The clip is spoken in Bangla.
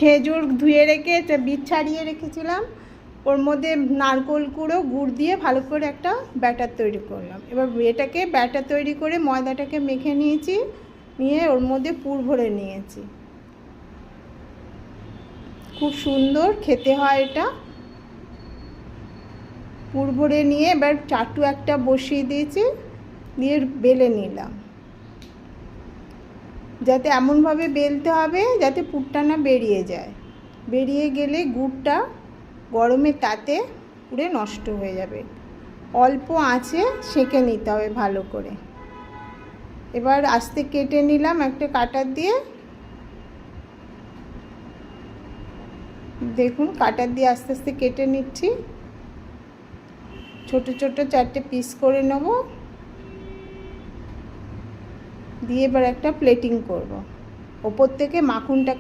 খেজুর ধুয়ে রেখে বীজ ছাড়িয়ে রেখেছিলাম, ওর মধ্যে নারকেল কুড়ো গুড় দিয়ে ভালো করে একটা ব্যাটার তৈরি করলাম। এবার এটাকে ব্যাটার তৈরি করে ময়দাটাকে মেখে নিয়েছি, নিয়ে ওর মধ্যে পুর ভরে নিয়েছি। খুব সুন্দর খেতে হয় এটা। পুর ভরে নিয়ে এবার চাটু একটা বসিয়ে দিয়েছি, দিয়ে বেলে নিলাম। যাতে এমনভাবে বেলতে হবে যাতে পুরটা না বেরিয়ে যায়, বেরিয়ে গেলে গুড়টা গরমে তাতে পুড়ে নষ্ট হয়ে যাবে। অল্প আঁচে সেঁকে নিতে হবে ভালো করে। এবার আস্তে কেটে নিলাম একটা কাটার দিয়ে, দেখুন কাটার দিয়ে আস্তে আস্তে কেটে নিচ্ছি। ছোট ছোট 4টে পিস করে নেব, দিয়ে এবার একটা প্লেটিং করব। ওপর থেকে মাখনটা